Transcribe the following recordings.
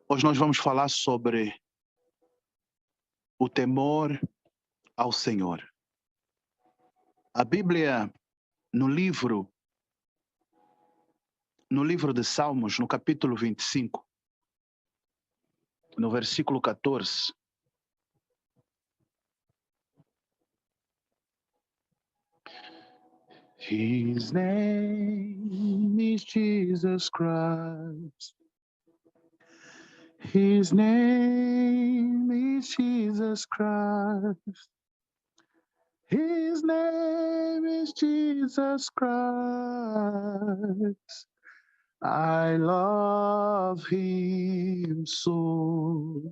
Hoje nós vamos falar sobre o temor ao Senhor. A Bíblia, no livro de Salmos, no capítulo 25, no versículo 14, His name is Jesus Christ. His name is Jesus Christ. His name is Jesus Christ. I love him so.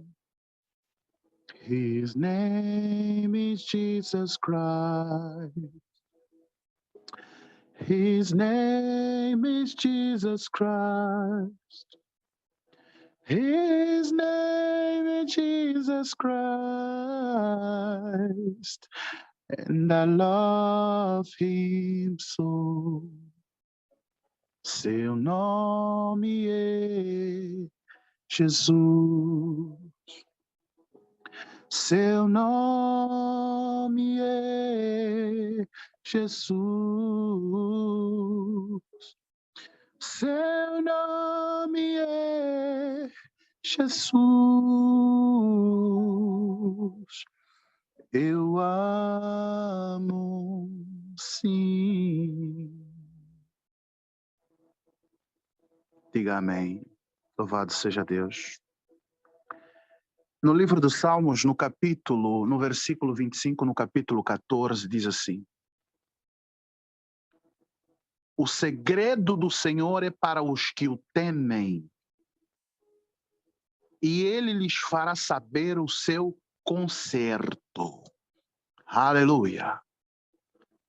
His name is Jesus Christ. His name is Jesus Christ. His name is Jesus Christ. And I love him so. Seu nome é Jesus. Seu nome é Jesus. Seu nome é Jesus. Eu amo, sim. Diga amém. Louvado seja Deus. No livro dos Salmos, no versículo 25, no capítulo 14, diz assim: o segredo do Senhor é para os que o temem, e ele lhes fará saber o seu conserto. Aleluia.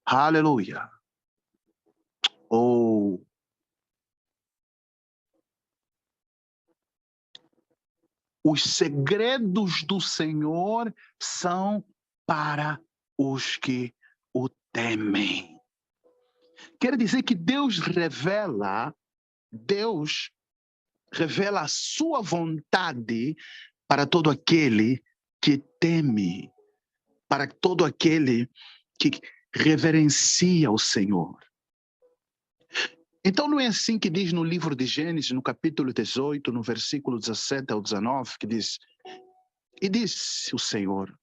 Aleluia. Oh, os segredos do Senhor são para os que o temem. Quer dizer que Deus revela a sua vontade para todo aquele que teme, para todo aquele que reverencia o Senhor. Então não é assim que diz no livro de Gênesis, no capítulo 18, no versículo 17 ao 19, que diz: e disse o Senhor: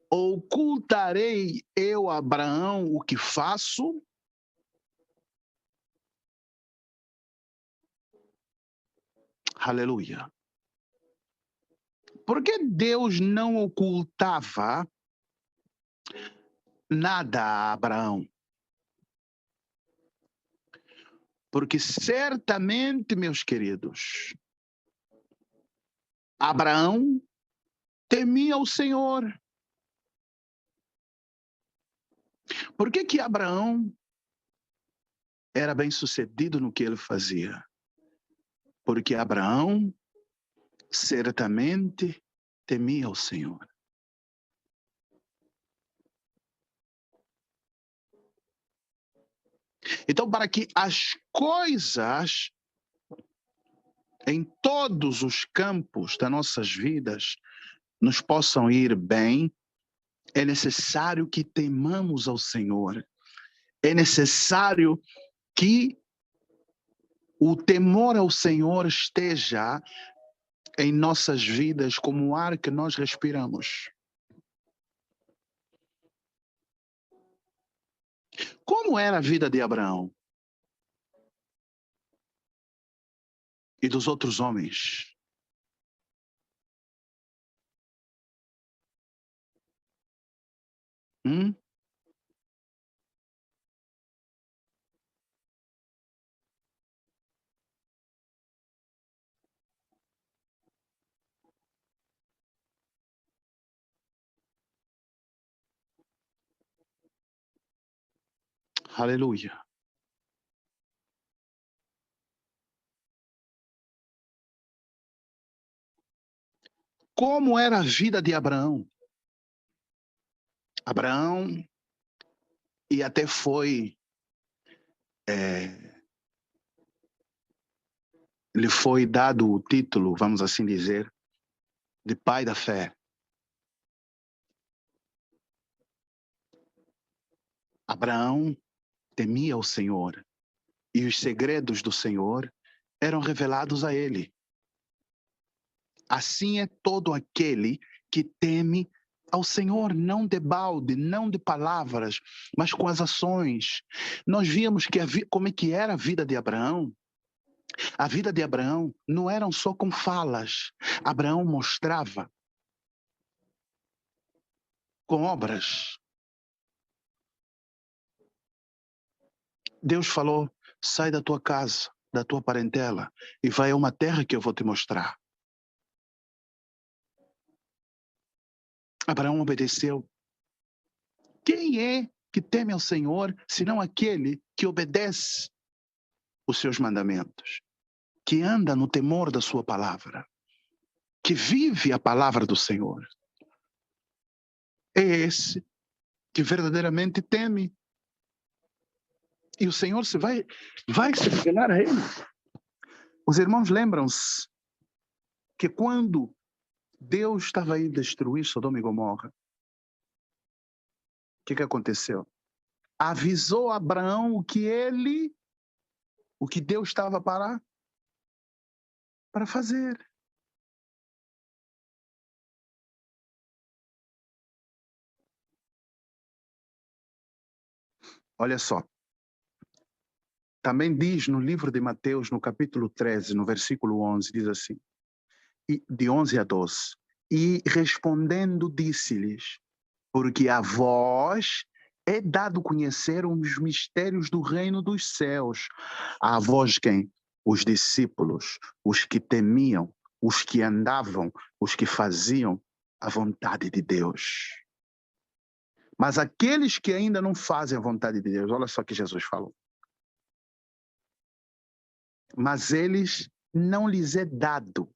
ocultarei eu a Abraão o que faço? Aleluia. Por que Deus não ocultava nada a Abraão? Porque certamente, meus queridos, Abraão temia o Senhor. Por que Abraão era bem-sucedido no que ele fazia? Porque Abraão certamente temia o Senhor. Então, para que as coisas em todos os campos das nossas vidas nos possam ir bem, é necessário que temamos ao Senhor. É necessário que o temor ao Senhor esteja em nossas vidas como o ar que nós respiramos. Como era a vida de Abraão e dos outros homens? Aleluia. Como era a vida de Abraão? Abraão e até foi lhe foi dado o título, vamos assim dizer, de pai da fé. Abraão temia o Senhor e os segredos do Senhor eram revelados a ele. Assim é todo aquele que teme ao Senhor, não de balde, não de palavras, mas com as ações. Nós víamos como é que era a vida de Abraão. A vida de Abraão não eram só com falas. Abraão mostrava com obras. Deus falou: sai da tua casa, da tua parentela, e vai a uma terra que eu vou te mostrar. Abraão obedeceu. Quem é que teme ao Senhor, senão aquele que obedece os seus mandamentos, que anda no temor da sua palavra, que vive a palavra do Senhor? É esse que verdadeiramente teme. E o Senhor vai se revelar a ele. Os irmãos lembram-se que quando Deus estava aí destruir Sodoma e Gomorra, o que aconteceu? Avisou Abraão o que Deus estava para fazer. Olha só. Também diz no livro de Mateus, no capítulo 13, no versículo 11, diz assim, de 11 a 12. E respondendo disse-lhes, porque a vós é dado conhecer os mistérios do reino dos céus. A vós quem? Os discípulos, os que temiam, os que andavam, os que faziam a vontade de Deus. Mas aqueles que ainda não fazem a vontade de Deus, olha só o que Jesus falou. Mas eles não lhes é dado.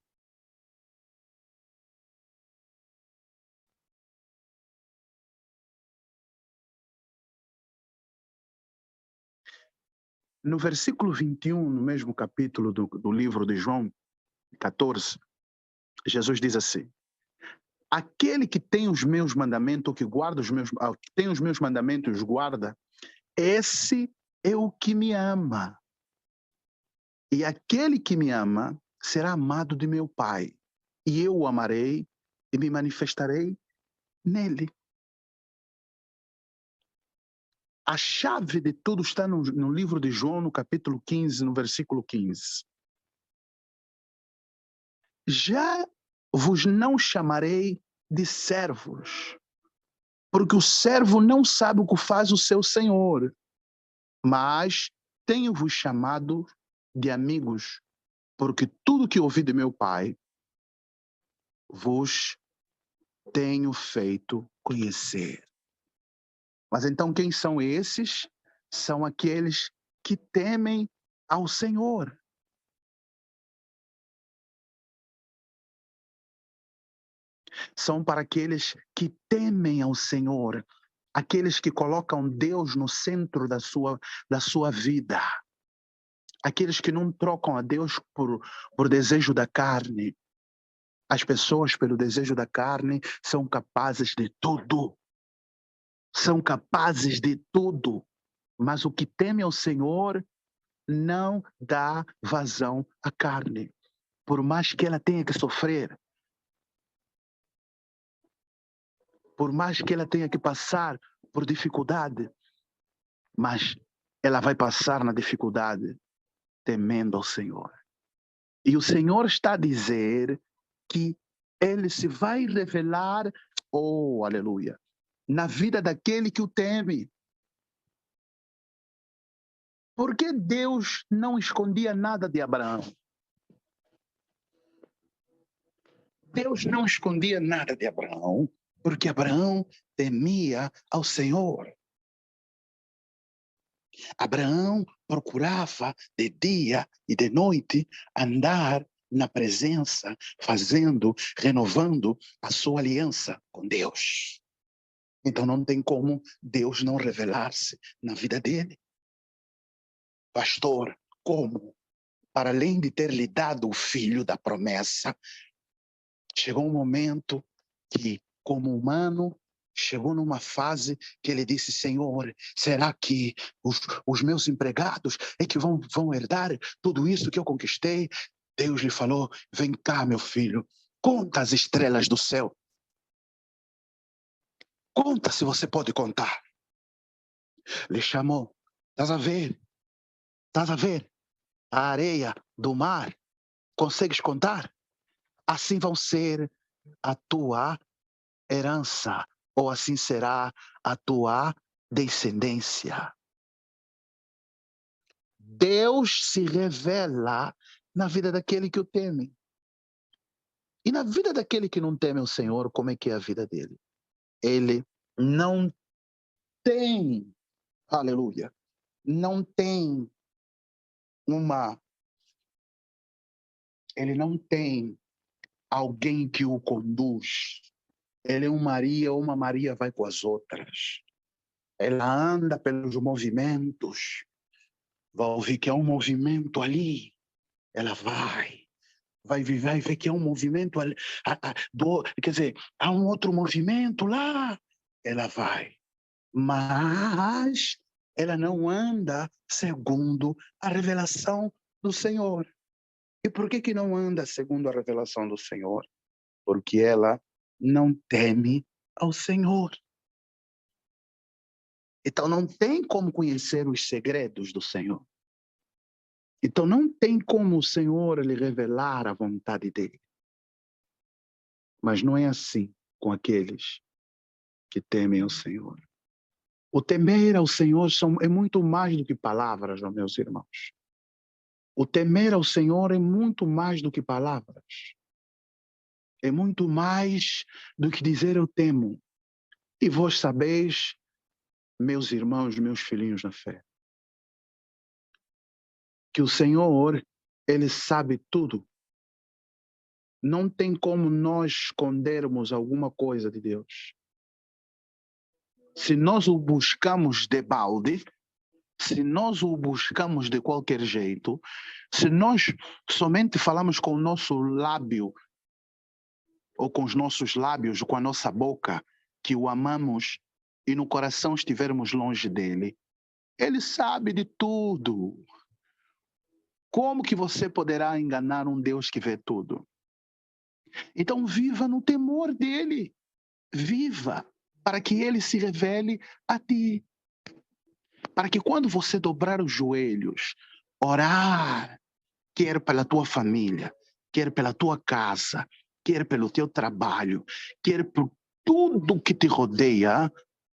No versículo 21, no mesmo capítulo do livro de João 14, Jesus diz assim, aquele que tem os meus mandamentos, que guarda que tem os meus mandamentos, guarda, esse é o que me ama. E aquele que me ama será amado de meu Pai. E eu o amarei e me manifestarei nele. A chave de tudo está no livro de João, no capítulo 15, no versículo 15. Já vos não chamarei de servos, porque o servo não sabe o que faz o seu senhor, mas tenho-vos chamado de amigos, porque tudo que ouvi de meu Pai vos tenho feito conhecer. Mas então quem são esses? São aqueles que temem ao Senhor. São para aqueles que temem ao Senhor, aqueles que colocam Deus no centro da sua vida, aqueles que não trocam a Deus por desejo da carne. As pessoas, pelo desejo da carne, são capazes de tudo. São capazes de tudo. Mas o que teme ao Senhor não dá vazão à carne. Por mais que ela tenha que sofrer, por mais que ela tenha que passar por dificuldade, mas ela vai passar na dificuldade temendo ao Senhor. E o Senhor está a dizer que ele se vai revelar, oh, aleluia, na vida daquele que o teme. Porque Deus não escondia nada de Abraão? Deus não escondia nada de Abraão, porque Abraão temia ao Senhor. Abraão procurava de dia e de noite andar na presença, renovando a sua aliança com Deus. Então não tem como Deus não revelar-se na vida dele. Pastor, como? para além de ter lhe dado o filho da promessa, chegou um momento que, como humano, chegou numa fase que ele disse: Senhor, será que os meus empregados é que vão herdar tudo isso que eu conquistei? Deus lhe falou: vem cá, meu filho, conta as estrelas do céu. Conta se você pode contar. Lhe chamou. Estás a ver? Estás a ver? A areia do mar. Consegues contar? Assim vão ser a tua herança, ou assim será a tua descendência. Deus se revela na vida daquele que o teme. E na vida daquele que não teme o Senhor, como é que é a vida dele? Ele não tem, aleluia, não tem uma, ele não tem alguém que o conduz. Ele é um Maria, uma Maria vai com as outras. Ela anda pelos movimentos, vai ouvir que há um movimento ali, ela vai ver que há um movimento ali, quer dizer, há um outro movimento lá, ela vai. Mas ela não anda segundo a revelação do Senhor. E por que não anda segundo a revelação do Senhor? Porque ela não teme ao Senhor. Então não tem como conhecer os segredos do Senhor. Então não tem como o Senhor lhe revelar a vontade dele. Mas não é assim com aqueles que temem ao Senhor. O temer ao Senhor é muito mais do que palavras, meus irmãos. O temer ao Senhor é muito mais do que palavras. É muito mais do que dizer eu temo. E vós sabeis, meus irmãos, meus filhinhos na fé, que o Senhor, ele sabe tudo. Não tem como nós escondermos alguma coisa de Deus. Se nós o buscamos de balde, se nós o buscamos de qualquer jeito, se nós somente falamos com o nosso lábio, ou com os nossos lábios, com a nossa boca, que o amamos, e no coração estivermos longe dele, ele sabe de tudo. Como que você poderá enganar um Deus que vê tudo? Então viva no temor dele. Viva para que ele se revele a ti. Para que quando você dobrar os joelhos, orar, quer pela tua família, quer pela tua casa, quer pelo teu trabalho, quer por tudo que te rodeia,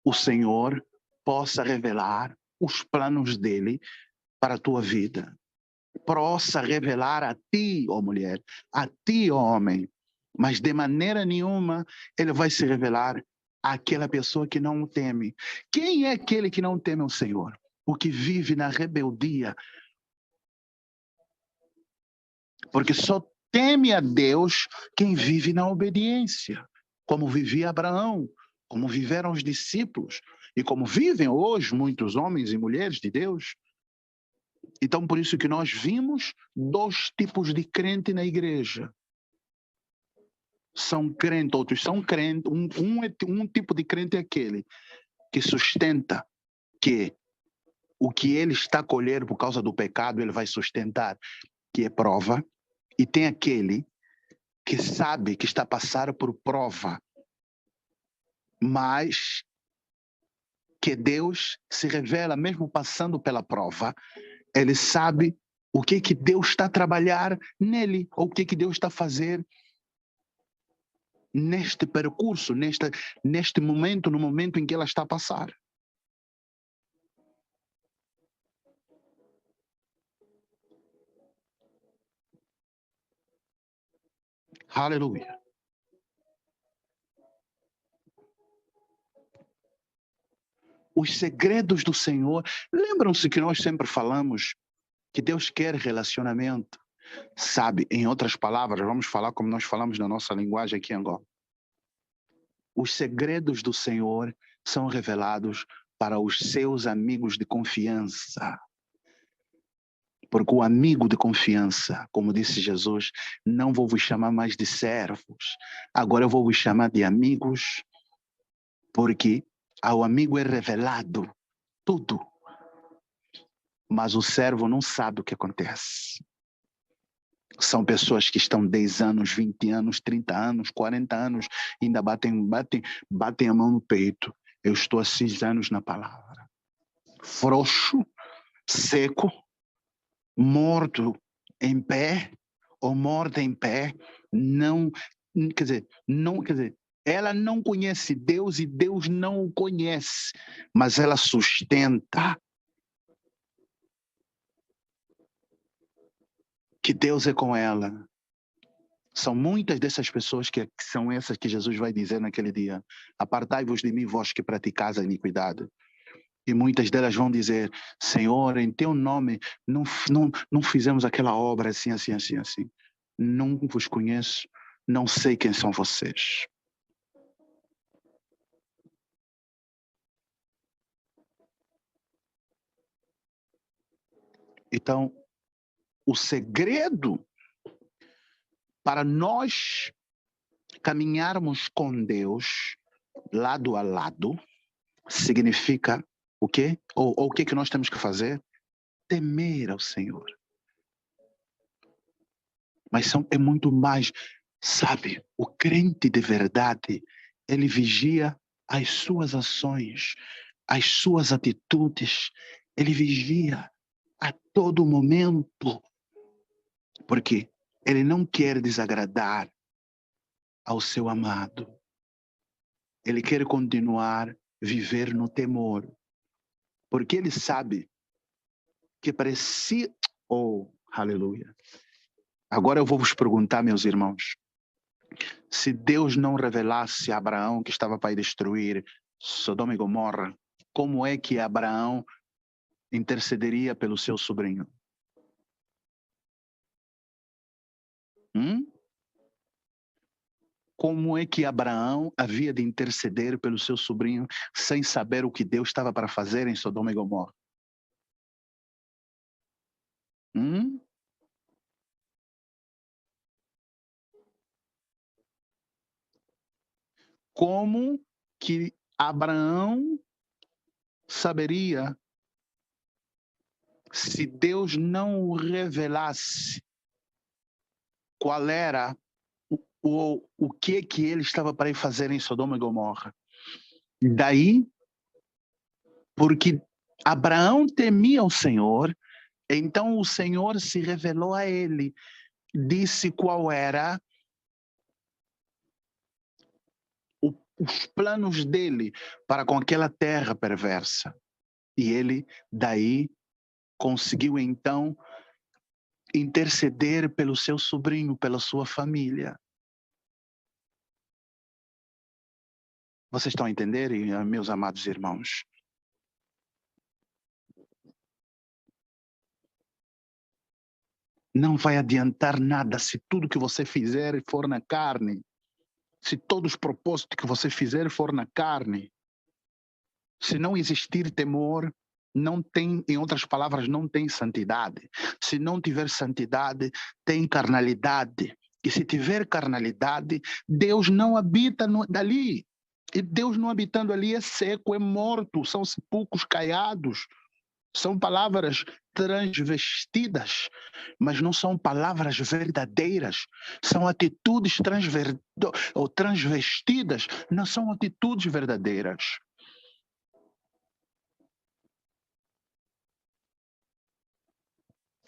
o Senhor possa revelar os planos dele para a tua vida. Possa revelar a ti, ó mulher, a ti, ó homem, mas de maneira nenhuma ele vai se revelar àquela pessoa que não o teme. Quem é aquele que não teme o Senhor? O que vive na rebeldia. Porque só teme a Deus quem vive na obediência, como vivia Abraão, como viveram os discípulos e como vivem hoje muitos homens e mulheres de Deus. Então, por isso que nós vimos dois tipos de crente na igreja. São crentes, outros são crentes. Um tipo de crente é aquele que sustenta que o que ele está a colher por causa do pecado, ele vai sustentar, que é prova. E tem aquele que sabe que está a passar por prova, mas que Deus se revela mesmo passando pela prova. Ele sabe o que Deus está a trabalhar nele, ou o que Deus está a fazer neste percurso, neste momento, no momento em que ela está a passar. Aleluia. Os segredos do Senhor. Lembram-se que nós sempre falamos que Deus quer relacionamento. Sabe, em outras palavras, vamos falar como nós falamos na nossa linguagem aqui em Angola. Os segredos do Senhor são revelados para os seus amigos de confiança. Porque o amigo de confiança, como disse Jesus, não vou vos chamar mais de servos, agora eu vou vos chamar de amigos, porque ao amigo é revelado tudo, mas o servo não sabe o que acontece. São pessoas que estão 10 anos, 20 anos, 30 anos, 40 anos, ainda batem a mão no peito. Eu estou há 6 anos na palavra. Frouxo, seco, morto em pé, ou morta em pé, não, quer dizer, ela não conhece Deus e Deus não o conhece, mas ela sustenta que Deus é com ela. São muitas dessas pessoas que são essas que Jesus vai dizer naquele dia: apartai-vos de mim, vós que praticais a iniquidade. E muitas delas vão dizer: Senhor, em teu nome não fizemos aquela obra assim, assim, assim, assim. Não vos conheço, não sei quem são vocês. Então, o segredo para nós caminharmos com Deus lado a lado significa o quê? Ou o que nós temos que fazer? Temer ao Senhor. Mas é muito mais, sabe, o crente de verdade, ele vigia as suas ações, as suas atitudes, ele vigia a todo momento, porque ele não quer desagradar ao seu amado. Ele quer continuar viver no temor, porque ele sabe que precisa. Oh, aleluia. Agora eu vou vos perguntar, meus irmãos, se Deus não revelasse a Abraão que estava para destruir Sodoma e Gomorra, como é que Abraão intercederia pelo seu sobrinho? Como é que Abraão havia de interceder pelo seu sobrinho sem saber o que Deus estava para fazer em Sodoma e Gomorra? Como que Abraão saberia se Deus não o revelasse qual era o que ele estava para ir fazer em Sodoma e Gomorra? Daí, porque Abraão temia o Senhor, então o Senhor se revelou a ele, disse qual era os planos dele para com aquela terra perversa. E ele, daí, conseguiu então interceder pelo seu sobrinho, pela sua família. Vocês estão a entender, meus amados irmãos? Não vai adiantar nada se tudo que você fizer for na carne. Se todos os propósitos que você fizer for na carne. Se não existir temor, não tem, em outras palavras, não tem santidade. Se não tiver santidade, tem carnalidade. E se tiver carnalidade, Deus não habita dali. E Deus não habitando ali é seco, é morto, são sepulcros caiados. São palavras transvestidas, mas não são palavras verdadeiras. São atitudes transvestidas, não são atitudes verdadeiras.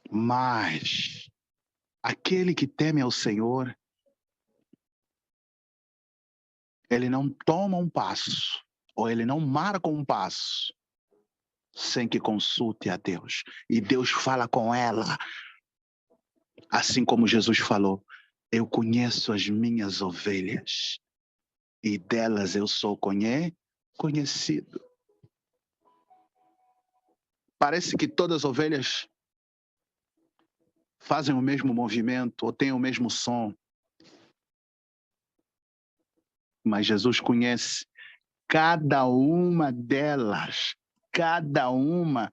Mas aquele que teme ao Senhor, ele não toma um passo, ou ele não marca um passo, sem que consulte a Deus. E Deus fala com ela, assim como Jesus falou: eu conheço as minhas ovelhas, e delas eu sou conhecido. Parece que todas as ovelhas fazem o mesmo movimento, ou têm o mesmo som, mas Jesus conhece cada uma delas, cada uma,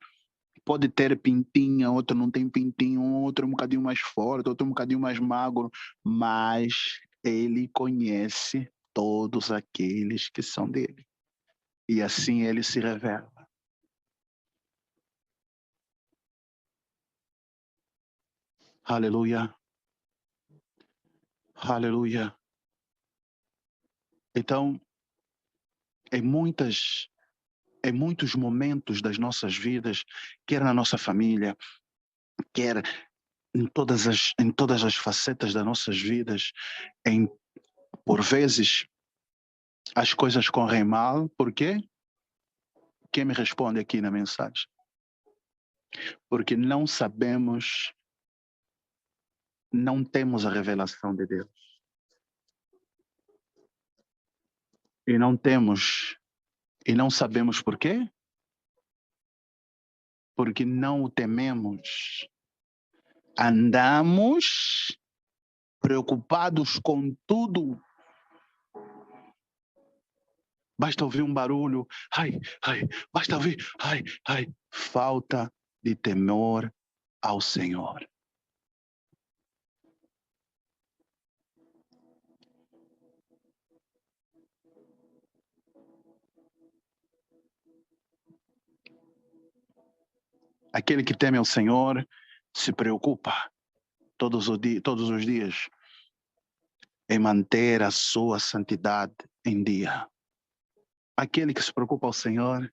pode ter pintinha, outro não tem pintinho, outro é um bocadinho mais forte, outro é um bocadinho mais magro, mas ele conhece todos aqueles que são dele. E assim ele se revela. Aleluia. Aleluia. Então, em muitos momentos das nossas vidas, quer na nossa família, quer em todas as facetas das nossas vidas, por vezes, as coisas correm mal. Por quê? Quem me responde aqui na mensagem? Porque não sabemos, não temos a revelação de Deus. E não sabemos por quê? Porque não o tememos. Andamos preocupados com tudo. Basta ouvir um barulho, ai, ai, basta ouvir, ai, ai. Falta de temor ao Senhor. Aquele que teme ao Senhor se preocupa todos os dias em manter a sua santidade em dia. Aquele que se preocupa ao Senhor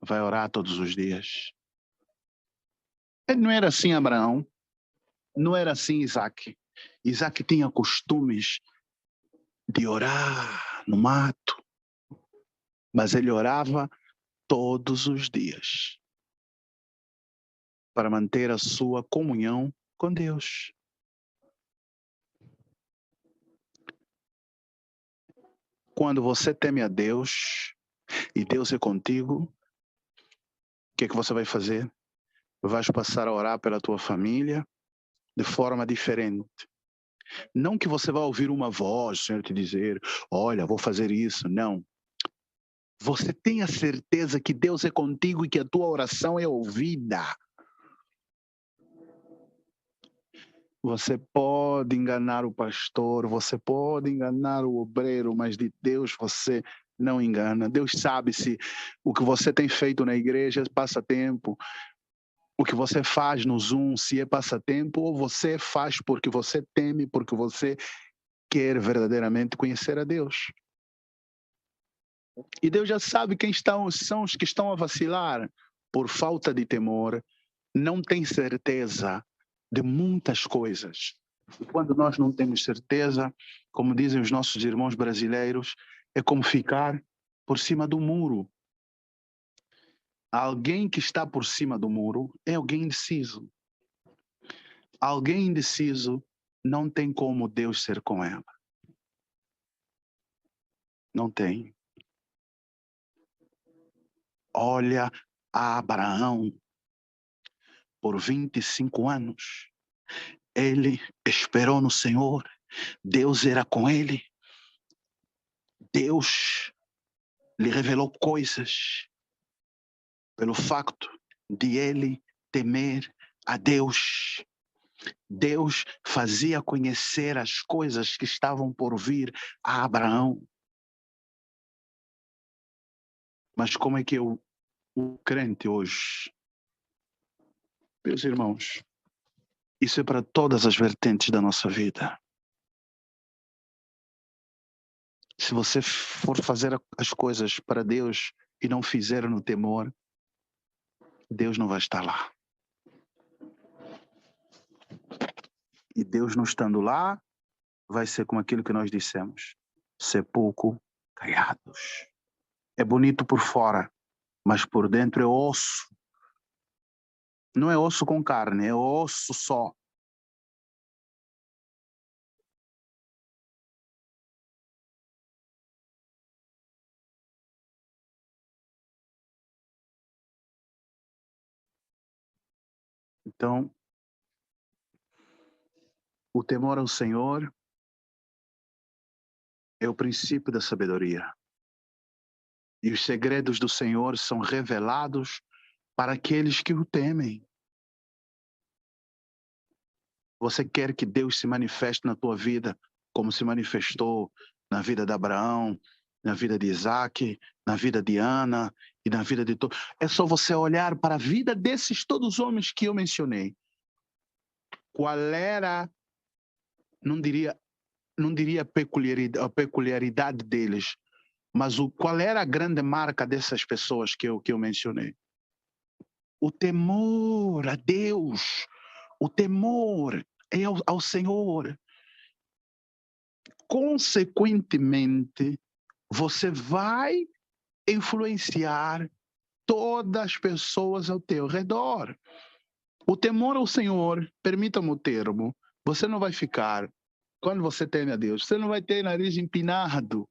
vai orar todos os dias. Não era assim Abraão, não era assim Isaac. Isaac tinha costumes de orar no mato, mas ele orava todos os dias para manter a sua comunhão com Deus. Quando você teme a Deus e Deus é contigo, o que você vai fazer? Vais passar a orar pela tua família de forma diferente. Não que você vá ouvir uma voz, o Senhor te dizer, olha, vou fazer isso. Não. Você tem a certeza que Deus é contigo e que a tua oração é ouvida. Você pode enganar o pastor, você pode enganar o obreiro, mas de Deus você não engana. Deus sabe se o que você tem feito na igreja é passatempo, o que você faz no Zoom, se é passatempo, ou você faz porque você teme, porque você quer verdadeiramente conhecer a Deus. E Deus já sabe quem são os que estão a vacilar por falta de temor, não tem certeza de muitas coisas. E quando nós não temos certeza, como dizem os nossos irmãos brasileiros, é como ficar por cima do muro. Alguém que está por cima do muro é alguém indeciso. Alguém indeciso não tem como Deus ser com ela. Não tem. Olha a Abraão, por 25 anos. Ele esperou no Senhor. Deus era com ele. Deus lhe revelou coisas pelo facto de ele temer a Deus. Deus fazia conhecer as coisas que estavam por vir a Abraão. Mas como é que o crente hoje, meus irmãos, isso é para todas as vertentes da nossa vida. Se você for fazer as coisas para Deus e não fizer no temor, Deus não vai estar lá. E Deus não estando lá, vai ser como aquilo que nós dissemos: sepulcro caiados. É bonito por fora, mas por dentro é osso. Não é osso com carne, é osso só. Então, o temor ao Senhor é o princípio da sabedoria. E os segredos do Senhor são revelados para aqueles que o temem. Você quer que Deus se manifeste na tua vida como se manifestou na vida de Abraão, na vida de Isaac, na vida de Ana e na vida de todos. É só você olhar para a vida desses todos os homens que eu mencionei. Qual era, não diria a peculiaridade deles, mas qual era a grande marca dessas pessoas que eu mencionei? O temor a Deus, o temor ao Senhor. Consequentemente, você vai influenciar todas as pessoas ao teu redor. O temor ao Senhor, permita-me o termo, você não vai ficar, quando você teme a Deus, você não vai ter nariz empinado,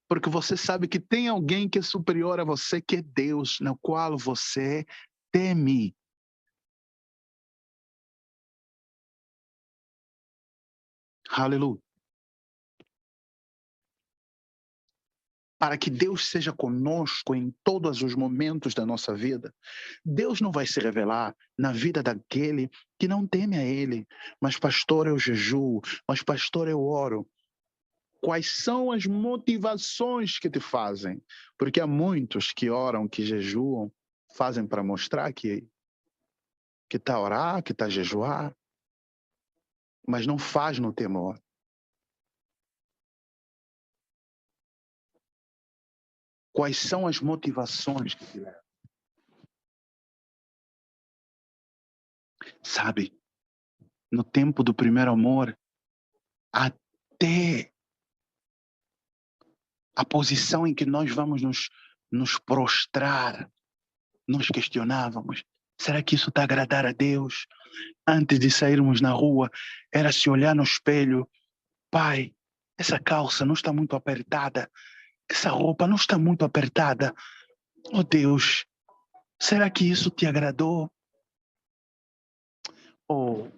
porque você sabe que tem alguém que é superior a você, que é Deus, no qual você teme. Aleluia. Para que Deus seja conosco em todos os momentos da nossa vida, Deus não vai se revelar na vida daquele que não teme a Ele. Mas, pastor, eu jejuo, mas, pastor, eu oro. Quais são as motivações que te fazem? Porque há muitos que oram, que jejuam, fazem para mostrar que está a orar, que está a jejuar, mas não faz no temor. Quais são as motivações que te levam? Sabe, no tempo do primeiro amor, até a posição em que nós vamos nos prostrar, nós questionávamos, será que isso está a agradar a Deus? Antes de sairmos na rua, era se olhar no espelho, pai, essa calça não está muito apertada, essa roupa não está muito apertada. Oh Deus, será que isso te agradou? Oh,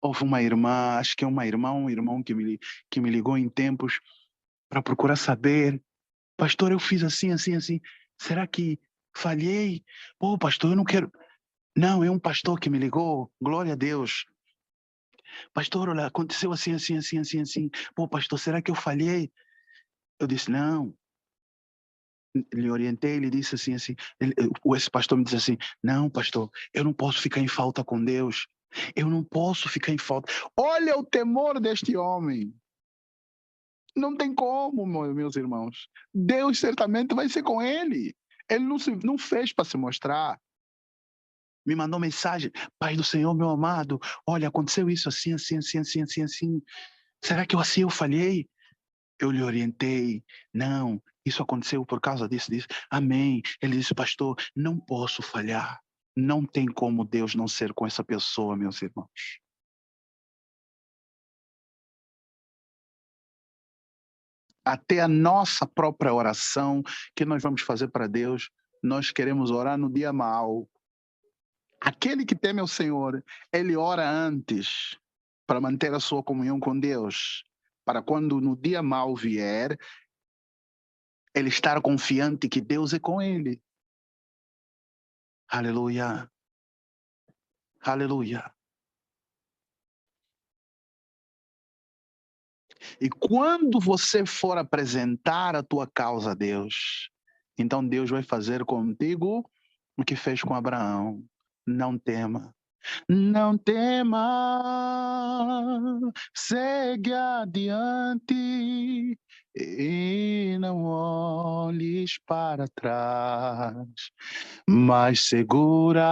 houve uma irmã, acho que é uma irmã, um irmão que me ligou em tempos para procurar saber, pastor, eu fiz assim, assim, assim, será que falhei? Pô, pastor, eu não quero. Não, é um pastor que me ligou, glória a Deus. Pastor, olha, aconteceu assim, assim, assim, assim, assim. Pô, pastor, será que eu falhei? Eu disse, não. Lhe orientei, ele disse assim, assim. Esse pastor me disse assim, não, pastor, eu não posso ficar em falta com Deus. Eu não posso ficar em falta. Olha o temor deste homem. Não tem como, meus irmãos. Deus certamente vai ser com ele. Ele não fez para se mostrar. Me mandou mensagem, Pai do Senhor, meu amado, olha, aconteceu isso assim, assim, assim, assim, assim, assim. Será que assim eu falhei? Eu lhe orientei. Não, isso aconteceu por causa disso, disso. Amém. Ele disse, pastor, não posso falhar. Não tem como Deus não ser com essa pessoa, meus irmãos. Até a nossa própria oração que nós vamos fazer para Deus, nós queremos orar no dia mau. Aquele que teme ao Senhor, ele ora antes para manter a sua comunhão com Deus, para quando no dia mau vier, ele estar confiante que Deus é com ele. Aleluia. Aleluia. E quando você for apresentar a tua causa a Deus, então Deus vai fazer contigo o que fez com Abraão. Não tema. Não tema, segue adiante e não olhes para trás, mas segura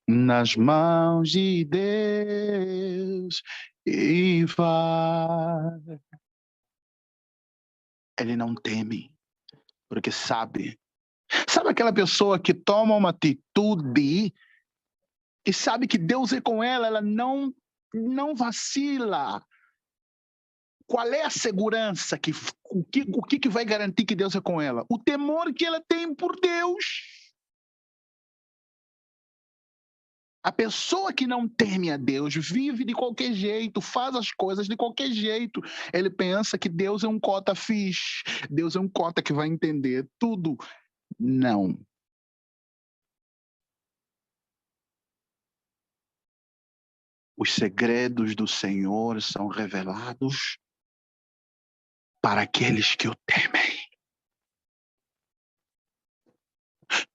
nas mãos de Deus e vai. Ele não teme, porque sabe. Sabe aquela pessoa que toma uma atitude e sabe que Deus é com ela, ela não vacila. Qual é a segurança? O que vai garantir que Deus é com ela? O temor que ela tem por Deus. A pessoa que não teme a Deus vive de qualquer jeito, faz as coisas de qualquer jeito. Ele pensa que Deus é um cota fixe, Deus é um cota que vai entender tudo. Não. Os segredos do Senhor são revelados para aqueles que o temem.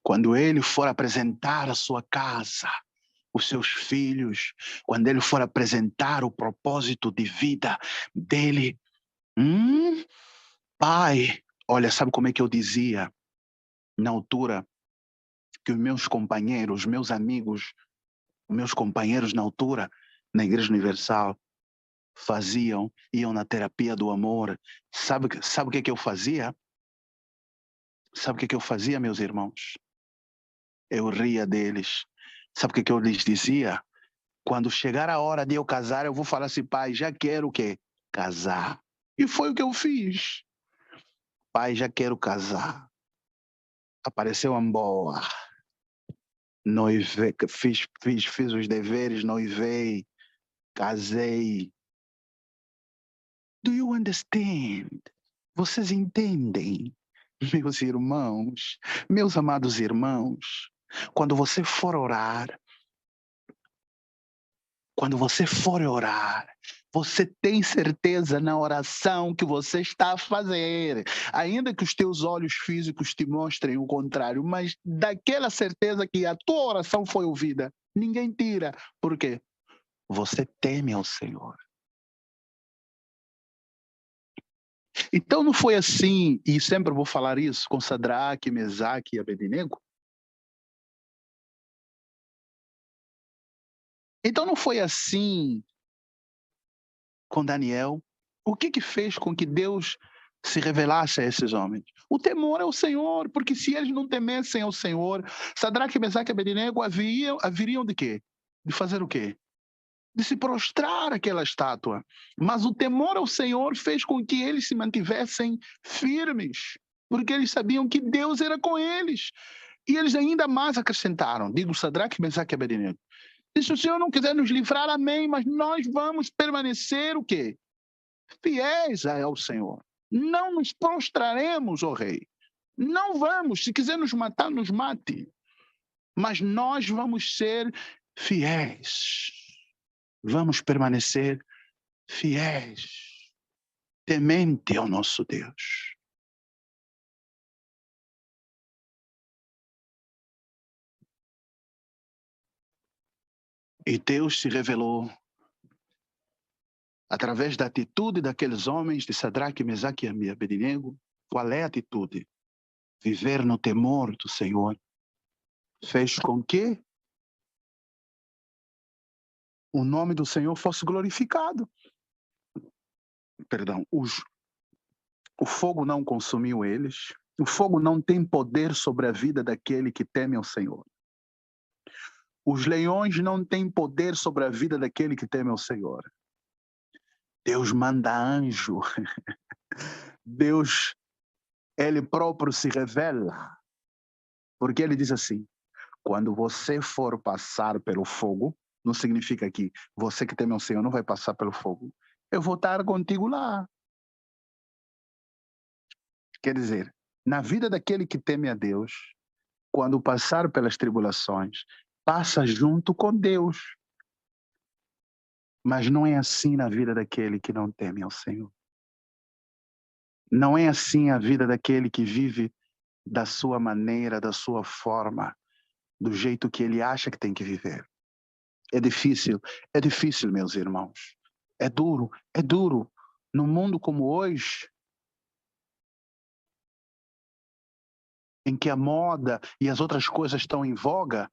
Quando ele for apresentar a sua casa, os seus filhos, quando ele for apresentar o propósito de vida dele, pai, olha, sabe como é que eu dizia na altura que os meus companheiros, meus amigos, meus companheiros na altura, na Igreja Universal, iam na terapia do amor. Sabe o que eu fazia? Sabe o que eu fazia, meus irmãos? Eu ria deles. Sabe o que eu lhes dizia? Quando chegar a hora de eu casar, eu vou falar assim, pai, já quero o quê? Casar. E foi o que eu fiz. Pai, já quero casar. Apareceu uma boa. Noivei, fiz os deveres, noivei, casei. Do you understand? Vocês entendem, meus irmãos, meus amados irmãos? Quando você for orar, você tem certeza na oração que você está a fazer, ainda que os teus olhos físicos te mostrem o contrário, mas daquela certeza que a tua oração foi ouvida, ninguém tira. Por quê? Você teme ao Senhor. Então não foi assim, e sempre vou falar isso com Sadraque, Mesaque e Abednego. Então não foi assim com Daniel. O que fez com que Deus se revelasse a esses homens? O temor ao Senhor, porque se eles não temessem ao Senhor, Sadraque, Mesaque e Abednego haveriam de quê? De fazer o quê? De se prostrar àquela estátua. Mas o temor ao Senhor fez com que eles se mantivessem firmes, porque eles sabiam que Deus era com eles. E eles ainda mais acrescentaram, digo Sadraque, Mesaque e Abednego, e se o Senhor não quiser nos livrar, amém, mas nós vamos permanecer o quê? Fiéis ao Senhor. Não nos prostraremos, ó rei. Não vamos, se quiser nos matar, nos mate. Mas nós vamos ser fiéis. Vamos permanecer fiéis, temente ao nosso Deus. E Deus se revelou através da atitude daqueles homens de Sadraque, Mesaque e Abednego. Qual é a atitude? Viver no temor do Senhor fez com que o nome do Senhor fosse glorificado. Perdão, o fogo não consumiu eles. O fogo não tem poder sobre a vida daquele que teme ao Senhor. Os leões não têm poder sobre a vida daquele que teme ao Senhor. Deus manda anjo. Deus, ele próprio se revela. Porque ele diz assim, quando você for passar pelo fogo, não significa que você que teme ao Senhor não vai passar pelo fogo. Eu vou estar contigo lá. Quer dizer, na vida daquele que teme a Deus, quando passar pelas tribulações, passa junto com Deus. Mas não é assim na vida daquele que não teme ao Senhor. Não é assim a vida daquele que vive da sua maneira, da sua forma, do jeito que ele acha que tem que viver. É difícil, meus irmãos. É duro, é duro. Num mundo como hoje, em que a moda e as outras coisas estão em voga,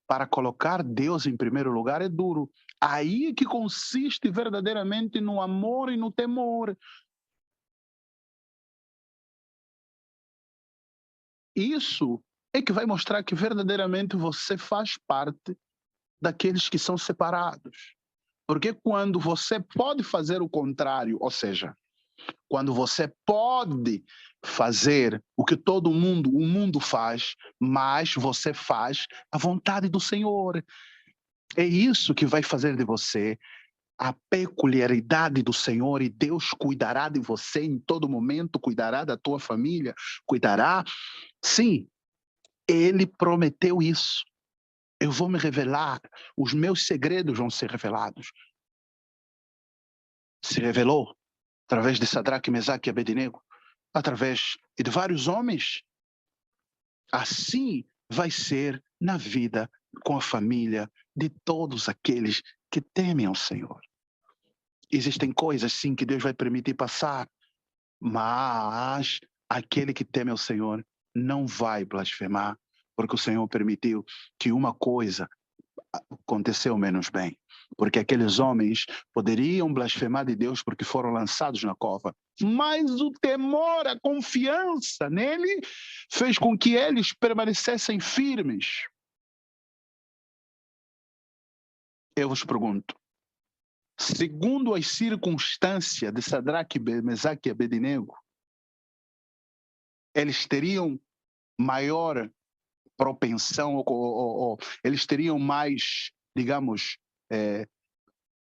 para colocar Deus em primeiro lugar é duro. Aí que consiste verdadeiramente no amor e no temor. Isso é que vai mostrar que verdadeiramente você faz parte daqueles que são separados. Porque quando você pode fazer o contrário, ou seja, quando você pode fazer o que todo mundo, o mundo faz, mas você faz a vontade do Senhor. É isso que vai fazer de você a peculiaridade do Senhor, e Deus cuidará de você em todo momento, cuidará da tua família, cuidará. Sim, Ele prometeu isso. Eu vou me revelar, os meus segredos vão ser revelados. Se revelou através de Sadraque, Mesaque e Abednego, através de vários homens. Assim vai ser na vida com a família de todos aqueles que temem ao Senhor. Existem coisas, sim, que Deus vai permitir passar, mas aquele que teme ao Senhor não vai blasfemar, porque o Senhor permitiu que uma coisa aconteceu menos bem. Porque aqueles homens poderiam blasfemar de Deus porque foram lançados na cova. Mas o temor, a confiança nele, fez com que eles permanecessem firmes. Eu vos pergunto, segundo as circunstâncias de Sadraque, Mesaque e Abednego, eles teriam maior propensão, ou eles teriam mais, digamos,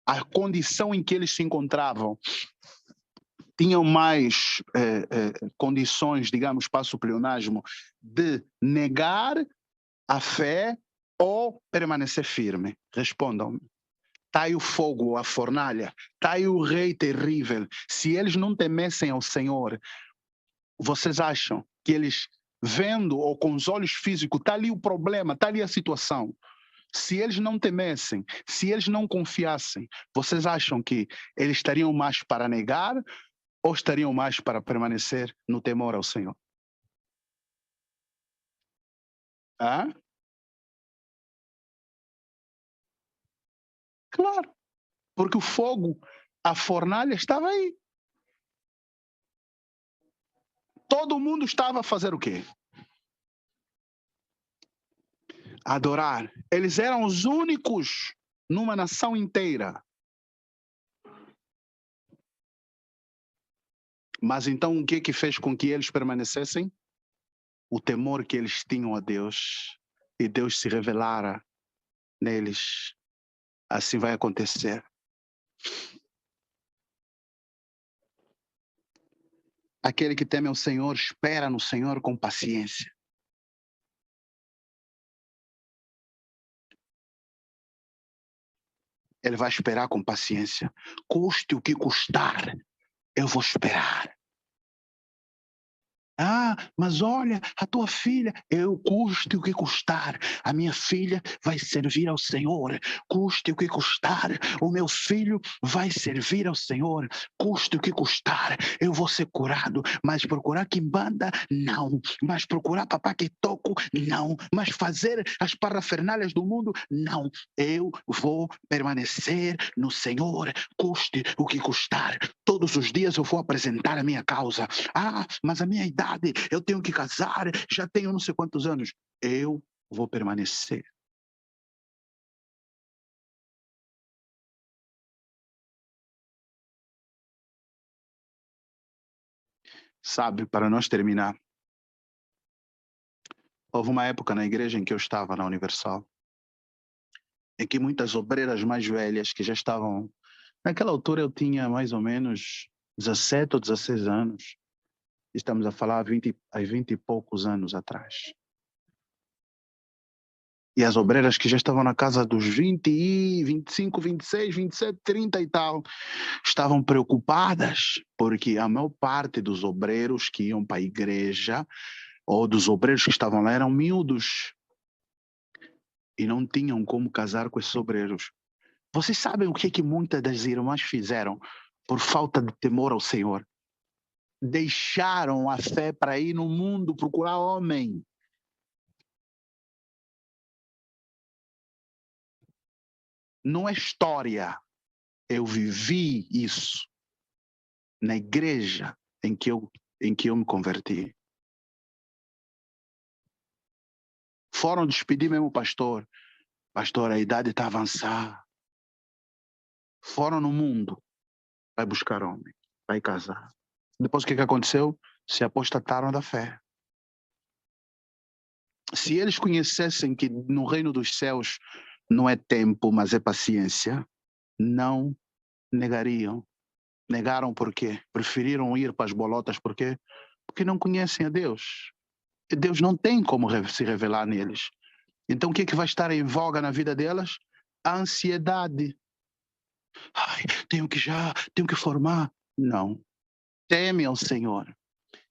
a condição em que eles se encontravam, tinham mais condições, digamos, passo o pleonasmo, de negar a fé ou permanecer firme? Respondam-me. Está aí o fogo, a fornalha, está aí o rei terrível. Se eles não temessem ao Senhor, vocês acham que eles, vendo ou com os olhos físicos, está ali o problema, está ali a situação? Se eles não temessem, se eles não confiassem, vocês acham que eles estariam mais para negar ou estariam mais para permanecer no temor ao Senhor? Ah? Claro, porque o fogo, a fornalha estava aí. Todo mundo estava a fazer o quê? Adorar. Eles eram os únicos numa nação inteira. Mas então o que fez com que eles permanecessem? O temor que eles tinham a Deus, e Deus se revelara neles. Assim vai acontecer. Aquele que teme ao Senhor espera no Senhor com paciência. Ele vai esperar com paciência. Custe o que custar, eu vou esperar. Ah, mas olha, a tua filha, eu custe o que custar, a minha filha vai servir ao Senhor, custe o que custar, o meu filho vai servir ao Senhor, custe o que custar, eu vou ser curado, mas procurar quimbanda, não, mas procurar papá que toco, não, mas fazer as parafernálias do mundo, não, eu vou permanecer no Senhor, custe o que custar, todos os dias eu vou apresentar a minha causa. Ah, mas a minha idade, eu tenho que casar, já tenho não sei quantos anos. Eu vou permanecer. Sabe, para nós terminar, houve uma época na igreja em que eu estava na Universal, em que muitas obreiras mais velhas que já estavam, naquela altura eu tinha mais ou menos 17 ou 16 anos, estamos a falar há 20 e poucos anos atrás. E as obreiras que já estavam na casa dos 20, 25, 26, 27, 30 e tal, estavam preocupadas porque a maior parte dos obreiros que iam para a igreja, ou dos obreiros que estavam lá, eram miúdos e não tinham como casar com esses obreiros. Vocês sabem o que muitas das irmãs fizeram por falta de temor ao Senhor? Deixaram a fé para ir no mundo procurar homem. Não é história. Eu vivi isso na igreja em que eu me converti. Foram despedir mesmo o pastor. Pastor, a idade está avançada. Foram no mundo. Vai buscar homem. Vai casar. Depois o que aconteceu? Se apostataram da fé. Se eles conhecessem que no reino dos céus não é tempo, mas é paciência, não negariam. Negaram por quê? Preferiram ir para as bolotas por quê? Porque não conhecem a Deus. E Deus não tem como se revelar neles. Então o que vai estar em voga na vida delas? A ansiedade. Ai, tenho que formar. Não. Teme ao Senhor.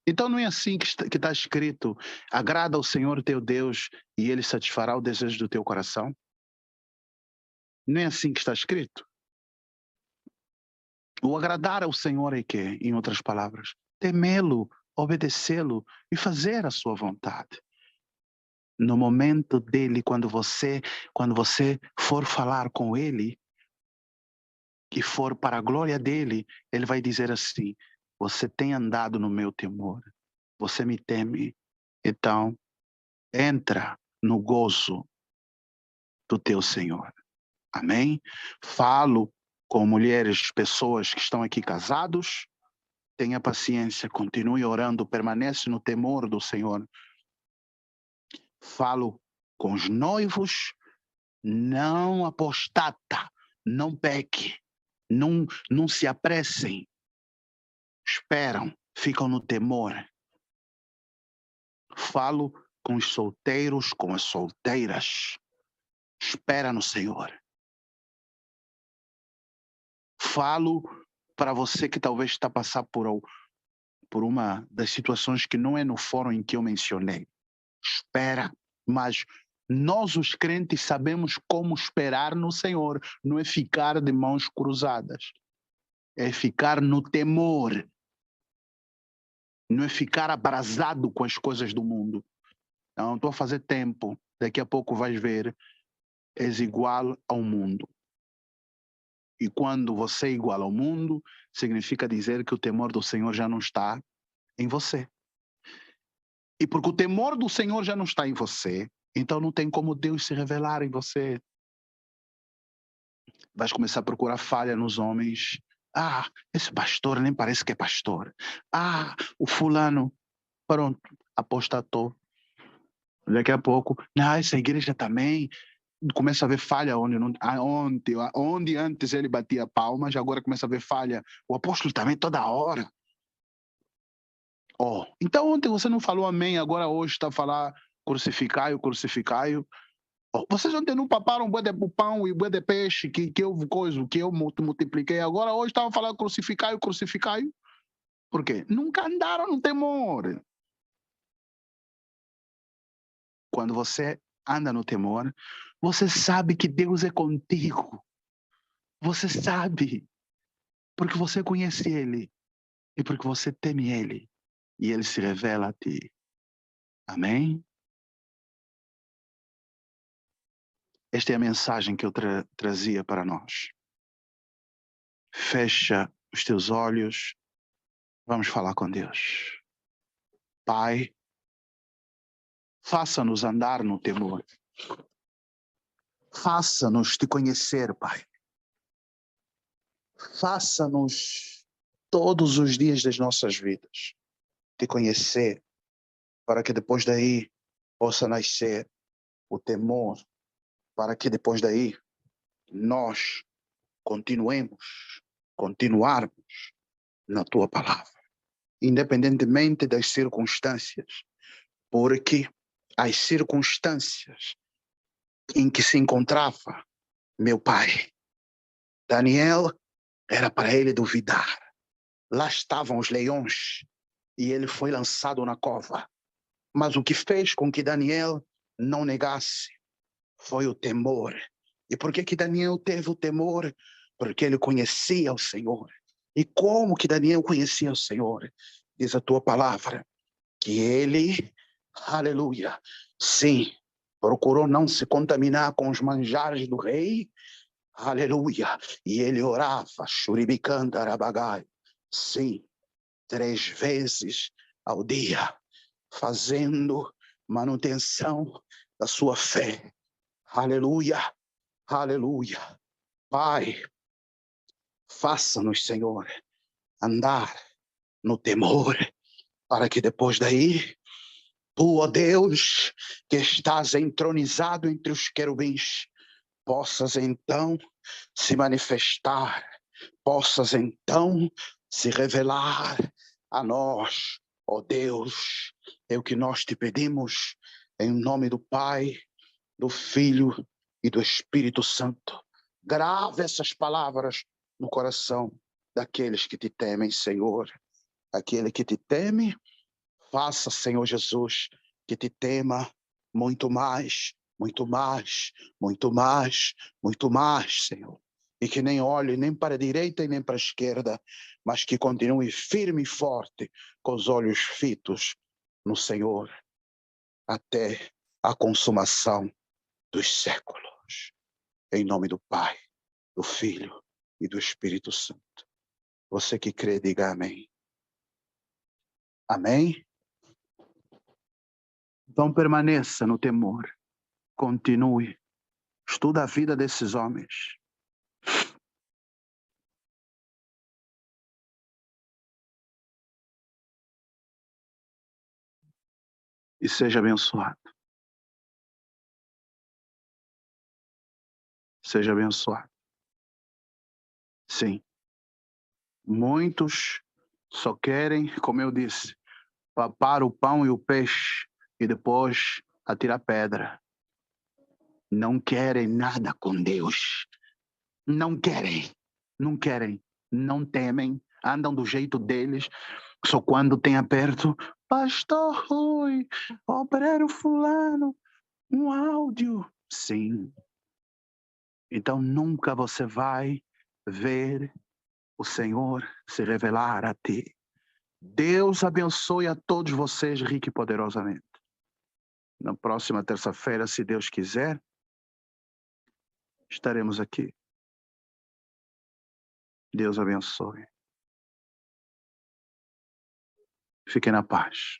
Então não é assim que está escrito: agrada ao Senhor teu Deus e ele satisfará o desejo do teu coração? Não é assim que está escrito. O agradar ao Senhor é quê? Em outras palavras, temê-lo, obedecê-lo e fazer a sua vontade. No momento dele, quando você for falar com ele, que for para a glória dele, ele vai dizer assim: você tem andado no meu temor, você me teme, então entra no gozo do teu Senhor. Amém? Falo com mulheres, pessoas que estão aqui casados, tenha paciência, continue orando, permanece no temor do Senhor. Falo com os noivos, não apostata, não peque, não se apressem, esperam, ficam no temor. Falo com os solteiros, com as solteiras, espera no Senhor. Falo para você que talvez está passando por uma das situações que não é no fórum em que eu mencionei. Espera, mas nós os crentes sabemos como esperar no Senhor, não é ficar de mãos cruzadas, é ficar no temor, não é ficar abrasado com as coisas do mundo. Não, estou a fazer tempo, daqui a pouco vais ver, és igual ao mundo. E quando você é igual ao mundo, significa dizer que o temor do Senhor já não está em você. E porque o temor do Senhor já não está em você, então não tem como Deus se revelar em você. Vais começar a procurar falha nos homens. Ah, esse pastor nem parece que é pastor. Ah, o fulano, pronto, apostatou. Daqui a pouco, essa igreja também. Começa a ver falha onde antes ele batia palmas, agora começa a ver falha. O apóstolo também toda hora. Oh, então ontem você não falou amém, agora hoje está a falar crucificai-o, crucificai-o. Oh, vocês ontem não paparam um bué de pão e bué de peixe que eu multipliquei. Agora hoje estavam falando crucificai-o, crucificai-o. Por quê? Nunca andaram no temor. Quando você anda no temor, você sabe que Deus é contigo. Você sabe, porque você conhece Ele e porque você teme Ele e Ele se revela a ti. Amém? Esta é a mensagem que eu trazia para nós. Fecha os teus olhos, vamos falar com Deus. Pai, faça-nos andar no temor. Faça-nos te conhecer, Pai. Faça-nos todos os dias das nossas vidas te conhecer, para que depois daí possa nascer o temor, para que depois daí nós continuarmos na tua palavra, independentemente das circunstâncias, porque as circunstâncias em que se encontrava meu pai, Daniel, era para ele duvidar. Lá estavam os leões e ele foi lançado na cova. Mas o que fez com que Daniel não negasse foi o temor. E por que Daniel teve o temor? Porque ele conhecia o Senhor. E como que Daniel conhecia o Senhor? Diz a tua palavra que ele, aleluia, sim, procurou não se contaminar com os manjares do rei, aleluia, e ele orava, churibicanda rabagai, sim, 3 vezes ao dia, fazendo manutenção da sua fé, aleluia, aleluia. Pai, faça-nos, Senhor, andar no temor, para que depois daí, tu, ó Deus, que estás entronizado entre os querubins, possas então se manifestar, possas então se revelar a nós, ó Deus. É o que nós te pedimos, em nome do Pai, do Filho e do Espírito Santo. Grave essas palavras no coração daqueles que te temem, Senhor. Aquele que te teme, faça, Senhor Jesus, que te tema muito mais, muito mais, muito mais, muito mais, Senhor. E que nem olhe nem para a direita e nem para a esquerda, mas que continue firme e forte, com os olhos fitos no Senhor, até a consumação dos séculos. Em nome do Pai, do Filho e do Espírito Santo. Você que crê, diga amém. Amém? Então permaneça no temor. Continue. Estuda a vida desses homens. E seja abençoado. Seja abençoado. Sim. Muitos só querem, como eu disse, papar o pão e o peixe e depois atirar pedra. Não querem nada com Deus. Não querem. Não querem. Não temem. Andam do jeito deles. Só quando tem aperto. Pastor Rui, operário fulano, um áudio. Sim. Então nunca você vai ver o Senhor se revelar a ti. Deus abençoe a todos vocês rico e poderosamente. Na próxima terça-feira, se Deus quiser, estaremos aqui. Deus abençoe. Fiquem na paz.